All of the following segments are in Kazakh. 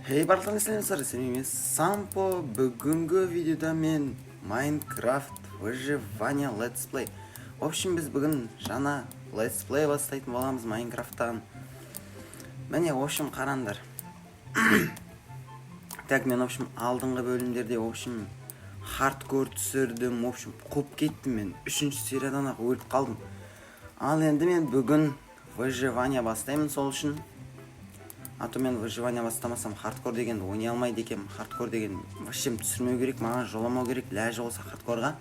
Хей барлығын сәлеметсіздер, сен Сампо. Бүгінгі видеода мен Майнкрафт выживание летсплей. В общем, біз бүгін жаңа летсплей бастайтын боламыз Майнкрафттан. Міне, в общем, қараңдар. Так, мен, в общем, алдыңғы бөлімдерде, в общем, хардкор түсірдім, в общем, қуып кеттім мен. 3-ші сериядан ақ өліп қалдым. Ал енді мен бүгін выживание бастаймын, сол үшін. А то мен выживание бастамасам хардкор дегенді ойнай алмайды екем. Хардкор деген вообще түсірмеу керек, маған жоламау керек, ләжі болса хардкорға.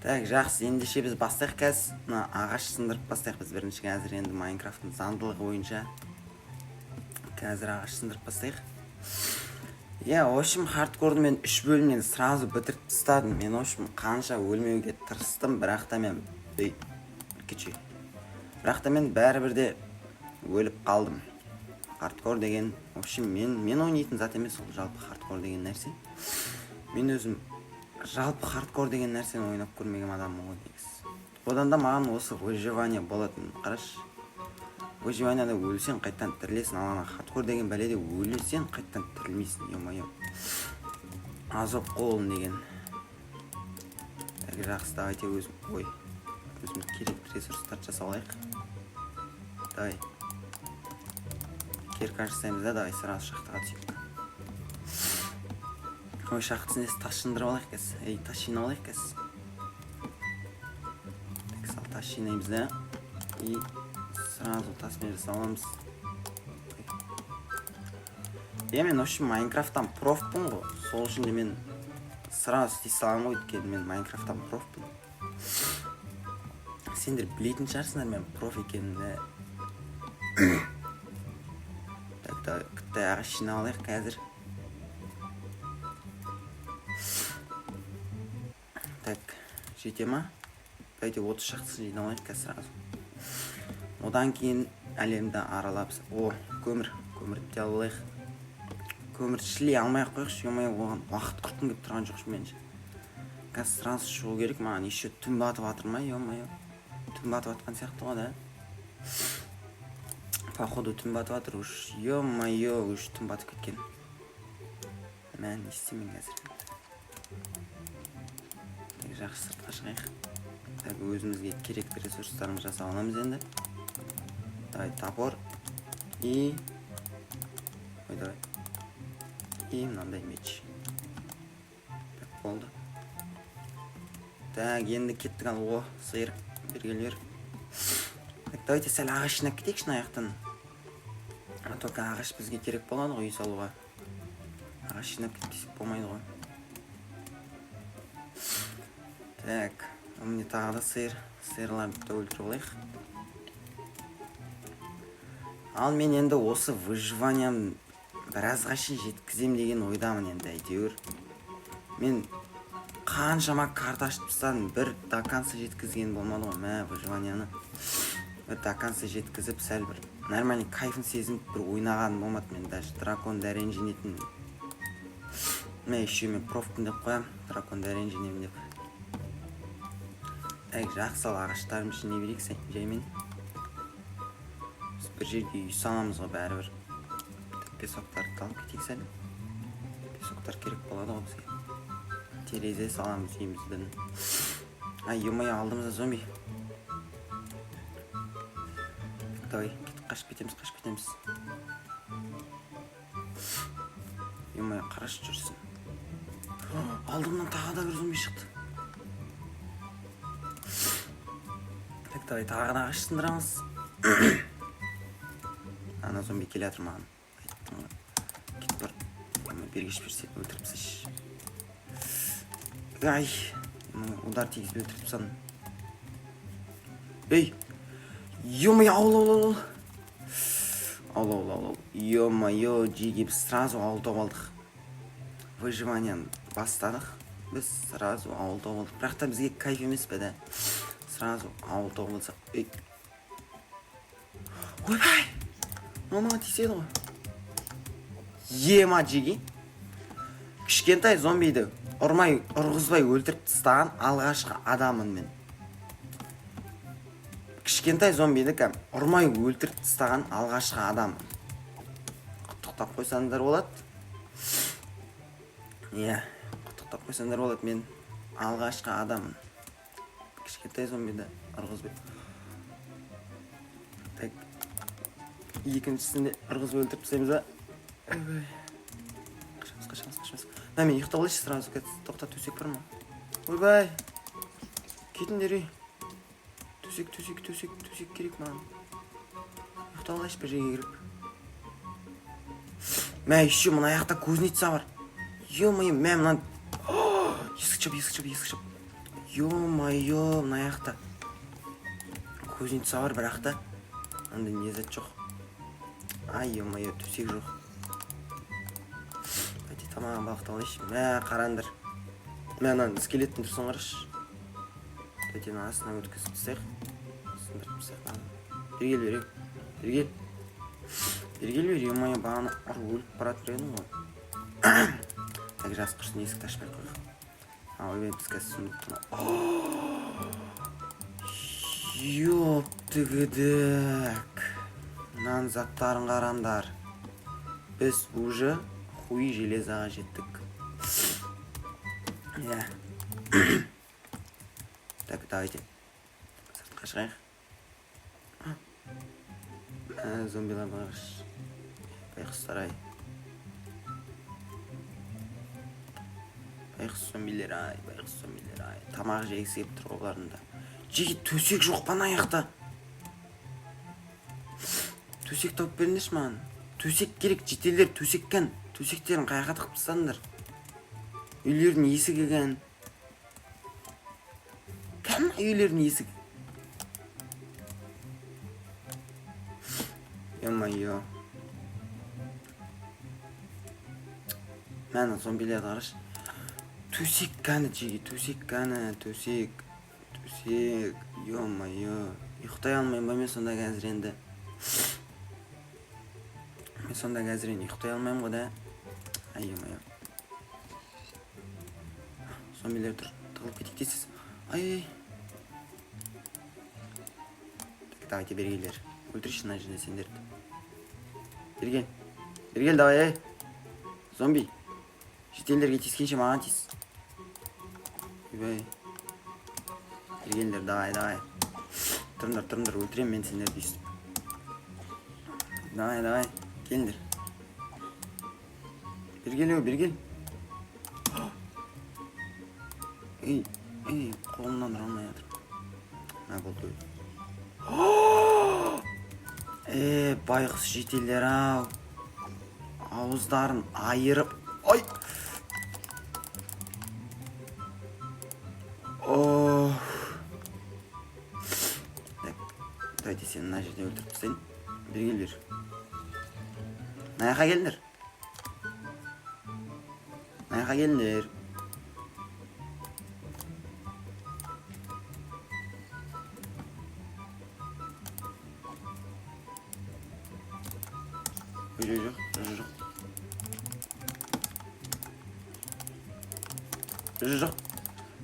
Так, жақсы, ендеше біз бастайық қазір. Мына ағаш сындырып бастайық біз бірінші қазір, енді Майнкрафттың заңдылығы бойынша. Қазір ағаш сындырып бастайық. В общем, хардкорды мен 3 бөлімнен сразу бітіріп тастадым. Мен, в общем, қанша өлмеуге тырыстым, бірақ та мен бәрібірде өліп қалдым. Хардкор деген, в общем, мен ойнайтын зат емес ол жалпы хардкор деген нәрсе. Мен өзім жалпы хардкор деген нәрсені ойнап көрмеген адаммын ғой негізі. Одан да маған осы выживание болатын. Қараш, выживанияда өлсең қайттан тірілесің, ал хардкор деген бәледе өлсең қайттан тірілмейсің. Ё-моё. Азоп қолын деген. Жақсы, давайте өзіміз керекті ресурстарды жасап алайық. Давай. Кирка жасаймыз да, давай сразу шахтаға түсейік. Ой, шахтысын тас шындырып алайық кәз. Тас жинап алайық кәз. Так, сал тас жинаймыз да. И сразу тасмен жасап аламыз. Мен, в общем, Майнкрафттан профпын ғой. Сол үшін де мен сразу істей салам ғой, өйткені мен Майнкрафттан профпын. Сендер білетін шығарсыңдар мен проф екенімді. Күтті ағаш жинап алайық қазір. Так, жете ма? Давайте 30 шақтысын жинап алайық қазір сразу. Одан кейін әлемді аралап. Көмірді алып алайық. Көмірді шілей алмай қойықшы, оған уақыт құртқым келіп тұрған жоқ меніңше. Қазір сразу шығу керек, маған еще түн батып жатыр ма? Түн батып жатқан сияқты ғой да. Походу түн батып жатыр, уж түн батып кеткен. Мен не істеймін қазір? Жақсы сыртқа шығайық. Өзімізге керекті ресурстарымыз жасап аламыз енді. Давай, топор. И мынандай меч. Так, болды. Так, енді кеттік ал. Сиыр, бергелер. Так, давайте сәл ағаш жинап кетейік шын аяқтан. Только ағаш бізге керек болады ғой үй салуға. Ағаш жинап кеткесек болмайды ғой. Так, міне тағы да сиырларды өлтіріп алайық. Ал мен енді осы выживаниям біразға шейін жеткізем деген ойдамын енді әйтеуір. Мен қаншама карта ашып тастадым, бір до конца жеткізген болмады ғой выживанияны. Бір до конца жеткізіп сәл бір нормальный кайфын сезініп бір ойнаған болмады. Мен даже дракон дәрен жинетін. Еще мен профпын деп қоям, дракон дәрен жинем деп. Жақсы, ал ағаштарым жинай берейік жаймен. Біз бір жерге үй саламыз ғой бәрібір. Песоктарды алып кетейік сәл. Песоктар керек болады ғой бізге. Терезе саламыз үйіміздің. Ё-моё, алдымызда зомби. Давай, қашып кетеміз. Ё-моё, қарашы жүрсін. Алдымнан тағы да бір зомби шықты. Так, давай, тағы да ағаш сындырамыз. Ана зомби келе жатыр маған. Кет бар. Бергеш берсе өлтіріп тасташы. Удар тигізбей өлтіріп тастадым. Ё-моё, аулау. Ё-моё, жеге біз сразу ауыл тауып алдық. Выживанияны бастадық. Біз сразу ауыл тауып алдық. Бірақ та бізге кайф емес пе, да? Сразу ауыл тауып алдық. Ойбай! Мама тиседі ғой. Ема жеге. Кішкентай зомбиді ұрғызбай өлтіріп тастаған алғашқы адамын мен. Кішкентай зомбиді ұрмай өлтіріп тастаған алғашқы адамын. құттықтап қойсаңдар болады. Иә, құттықтап қойсаңдар болады. Мен алғашқы адаммын. Кішкентай зомбиді ұрғызбай. Так, екіншісінде ұрғызбай өлтіріп тастаймыз ба? Қашамыз. Мен ұйықтап алайыншы сразу. Тоқта, төсек бар ма? Ойбай, кетіңдер ей. Төсек керек маған. Ұйықтап алайыншы бір жерге кіріп. Мә, еще мына аяқта кузница бар. Ё-моё, мә, мына... Есік шап. Ё-моё, мына аяқта кузница бар, бірақ та андай не зат жоқ. Ай, ё-моё, төсек жоқ. Әйте, тамағын балықтап алайыншы. Мә, қараңдар. Мә, мына скелеттің тұрсын қарашы. Әйте, мына астына өткізіп тастайық. Бергел, ё-моё, бағана өліп баратыр едім ғой. Так, жас құрсын, есікті ашпай қойық. Ойбай, біз қазір сұмдықтың. Ёптігідік. Мынан заттарын қараңдар. Біз уже хуй железаға жеттік. Иә. Так, давайте. Сыртқа шығайық. Зомбилар бағыш. Байқұстар ай. Байқұс зомбилер ай. Тамақ жегісі кеп тұр оларында. Жеге, төсек жоқ бана аяқта. Төсек тауып беріңдерші маған. Төсек керек, жетелер төсеккен. Төсектерін қаяққа тықып тастаңдар. Үйлердің есігі кән. Кән үйлердің есігі. Ё-моё. Мәні зомбилерді қараш. Төсек кәні жеге, төсек. Ё-моё. Ұйықтай алмайым ба мен сонда қазір енді. Ұйықтай алмайым ғой да. Ай, ё-моё. Зомбилер тұр. Тығылып кетейік дейсіз. Ай. Давайте бергелер. Өлтірші мына жерде сендерді. Бергел, давай, ай. Зомби. Жетелерге тескенше маған тез. Үйбай. Бергелдер, давай. Тұрындар, өлтірем мен сендерді дейсіз. Давай, келіндер. Бергел. Ей, қолымнан ұралмай жатыр. Болды өл. Байқұс жетелер ау. Ауыздарын айырып. Ой! Давайте сені мына жерде өлтіріп тастайын. Бергелдер. Мына жаққа келіңдер.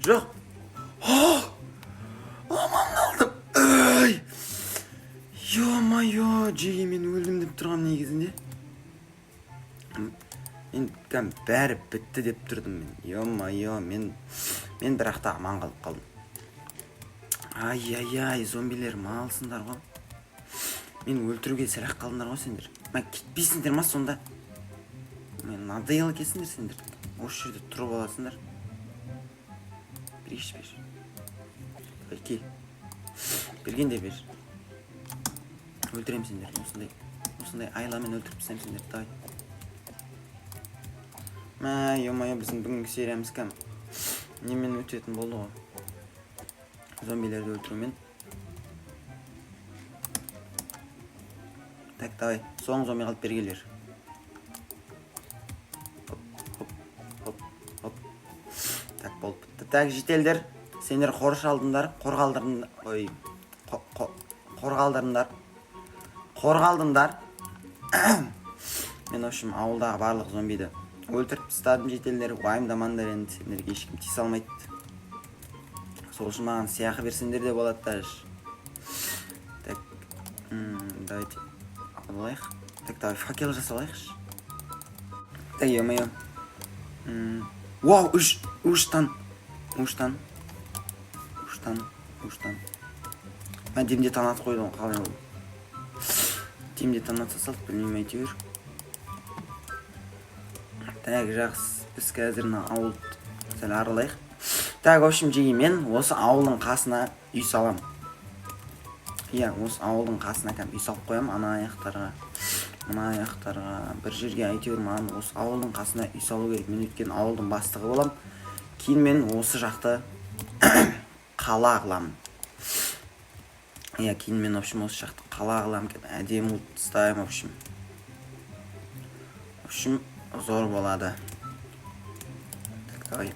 Жоқ. Аман қалдым. Ё-моё, жеге мен өлдім деп тұрғам негізінде. Мен бәрі бітті деп тұрдым мен. Ё-моё, мен бірақ та аман қалып қалдым. Ай, зомбилер малсыңдар ғой. Мен өлтіруге сәлақ қалдыңдар ғой сендер. Мен кетпейсіңдер ма сонда? Мен надоело кесіңдер сендер. Осы жерде тұрып аласыңдар. Бер. Кел. Бергенде бер. Өлтірем сендер. Осындай айламен өлтіріп тастайым сендер. Давай. Мә, ё-моё, біздің бүгінгі сериямыз кәм. Немен өтетін болды ғой. Зомбилерді өлтірумен. Так, давай. Соң зомби қалып бергелер. Хоп. Так, болып бітті. Так, жетелдер. Сендер қорғалдыңдар. Мен, в общем, ауылдағы барлық зомбиді өлтіріп тастадым жетелдер. Уайымдамаңдар енді, сендерге ешкім тиісе алмайды. Сол үшін маған сияқы берсеңдер де болады даже. Так, давайте алайық. Так, давай факел жасалайықшы. Ё-моё. Вау, уштан. Демде танат қойдым, қалай ол. Демде танатса салт, білмеймін әйтеуір. Так, жақсы. Біз қазір ауыл сәл аралайық. Так, в общем, жеге мен осы ауылдың қасына үй салам. Иә, осы ауылдың қасына үй салып қоям, ана аяқтарға бір жерге әйтеуір маған осы ауылдың қасына үй салу керек. Мен өткен ауылдың бастығы болам. Кейін мен осы жақты қала қыламын. Иә, кейін мен, в общем, осы жақты қала қыламын. Әдемі ұлт ұстайым, в общем, зор болады. Так, давай.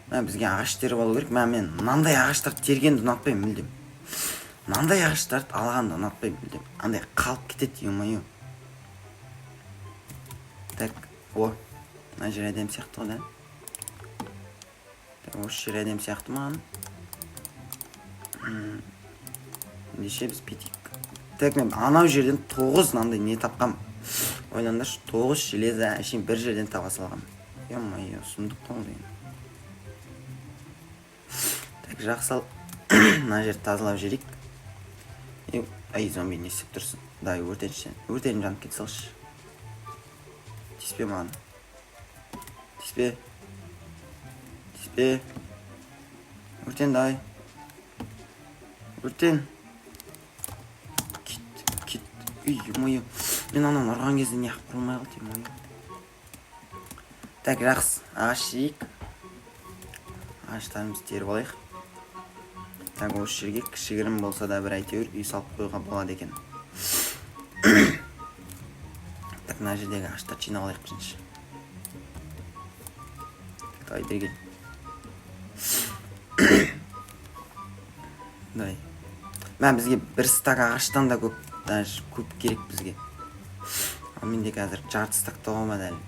Бізге ағаш теріп алу керек. Мен мынандай ағаштарды тергенді ұнатпаймын мүлдем. Мынандай ағаштарды алғанды ұнатпаймын мүлдем. Андай қалып кетеді, ё-моё. Так, мына жер әдем сияқты ғой, да? Осы жер әдем сияқты маған. Ендеше біз бетейік. Так, мен анау жерден 9 мынандай не тапқам. Ойландаршы, 9 железо әшейін бір жерден таба салғам. Ё-моё, сұмдық қол деген. Так, жақсы ал. Мына жерді тазалап жерейік. Ай, зомби не істеп тұрсың? Дай, өртеніп жанып кет салшы. Тиіспе маған. Тиіспе. Өртен, дай. Өртен. Кет. Ой, мен анан ұрған кезде не ақ құрылмай қалды, ой. Так, жақсы. Ағаш жейік. Ағаштарымыз теріп алайық. Так, осы жерге кішігірім болса да бір әйтеуір үй салып қойға болады екен. Так, мына жердегі ағаштар жинап алайық бірінші. Давай, бері кел. Бізге бір стак ағаштан да көп керек бізге. Менде қазір жарты стакта болмады әлі.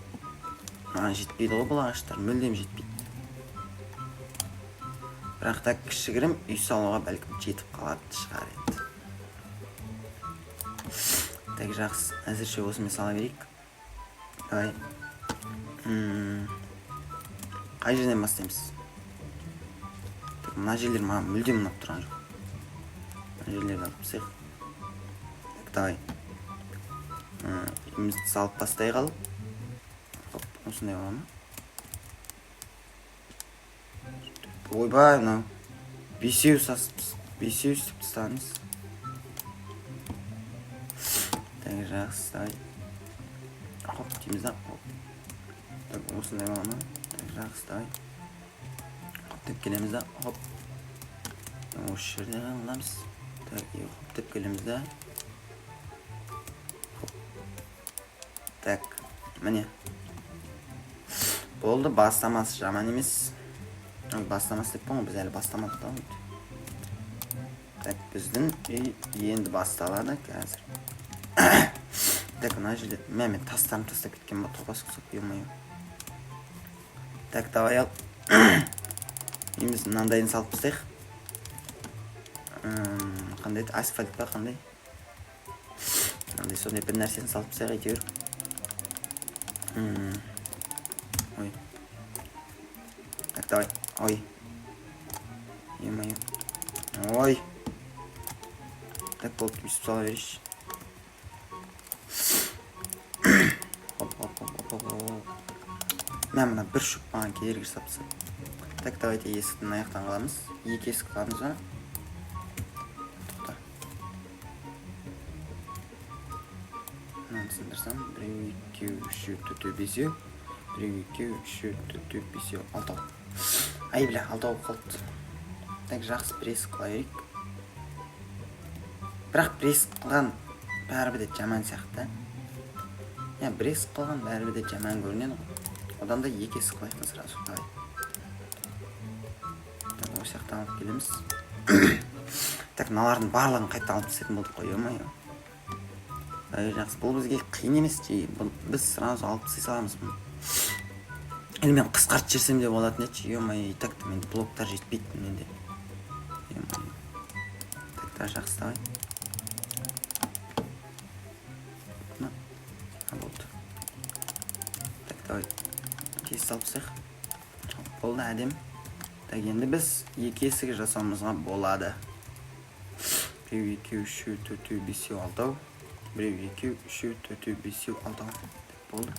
Маған жетпейді ғой бұл ағаштар, мүлдем жетпейді. Бірақ та кішігірім үй салуға бәлкім жетіп қалады шығар енді. Так, жақсы. Әзірше осымен сала берейік. Давай. Қай жерден бастаймыз? Мына жерлер маған мүлдем ұнап тұрған жоқ. Мына жерлерді алып тастайық. Так, давай. Үйімізді салып бастай қалып. Осындай бола ма? Ойбай, мынау. Бесеу істеп тастағаныз. Так, жақсы, давай. Хоп, дейміз да. Так, осындай бола ма? Так, жақсы, давай. Хоп, деп келеміз да. Хоп. Осы жерде қаламыз. Так, хоп, деп келеміз да. Так, міне. Болды, бастамасы жаман емес. Бастамасы деп болма, біз әлі бастамадық та. Так, біздің үй енді басталады қазір. Так, мына жерде мен тастарым тастап кеткен ба, топас құсып, ё-моё. Так, давай ал. Үйіміз мынандайын салып тастайық. Қандай еді? Асфальт па, қандай? Мынандай сондай бір нәрсені салып тастайық әйтеуір. Ой. Так, давай. Ой. Ё-моё. Ой. Так, болды, үсіп сала берейші. Мен мына бір шөп маған кедергі жасап тастады. Так, давайте есіктің аяқтан қаламыз. Екі есік қаламыз ба? Тоқта. Мынаны сындырсам. 1, 2, 3, 4, 5. 1, 2, 3, 4, 5, 6. Ай, бля, 6 болып қалды. Так, жақсы пресс қыла берейік. Бірақ пресс қылған бәрібір де жаман сияқты. Я, пресс қылған бәрібір де жаман көрінеді ғой. Одан да екі есік қылайық сразу. Давай. Так, осы жақтан алып келеміз. Так, мыналардың барлығын қайта алып тастайтын болдық қой, ё-моё. Жақсы, бұл бізге қиын емес, біз сразу алып тастай саламыз. Әлі мен қысқарт жерсем де болатын еді, ё-моё, так та менде блоктар жетпейді менде. Ё-моё. Так, та жақсы, давай. Болды. давай тез салып тастайық. Болды, әдем. Так, енді біз екі есік жасауымызға болады. 1, 2, 3, 4, 5, 6. 1, 2, 3, 4, 5, 6. Болды.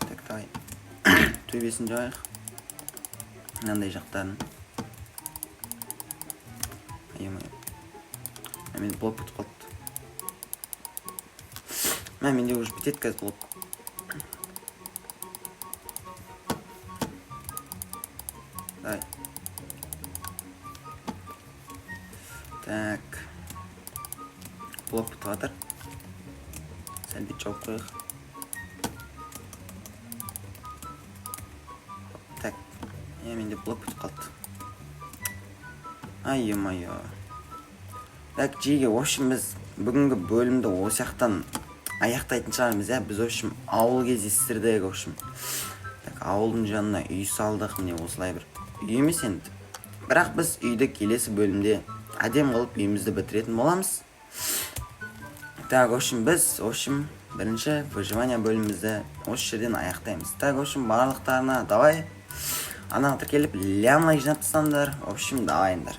Так, давай. Төбесін жайық. Мынандай жақтарын. Мен блок бітіп қалды. Менде уже бітеді қазір блок. Давай. Так. Блок бітіп жатыр. Сәл бет жауып қойық. Так. Менде блок бітіп қалды. Ай-ё-моё. Так, жеге, в общем, біз бүгінгі бөлімді осы жақтан аяқтайтын шығармыз, біз, в общем, ауыл кездестірдік, в общем. Так, ауылдың жанына үй салдық, міне осылай бір үй емес енді. Бірақ біз үйді келесі бөлімде әдем қылып үйімізді бітіретін боламыз. Так, в общем, біз, в общем, бірінші выживание бөлімімізді осы жерден аяқтаймыз. Так, в общем, барлықтарына давай. Ана тіркеліп лям лайк жинап тастаңдар. В общем, давайындар.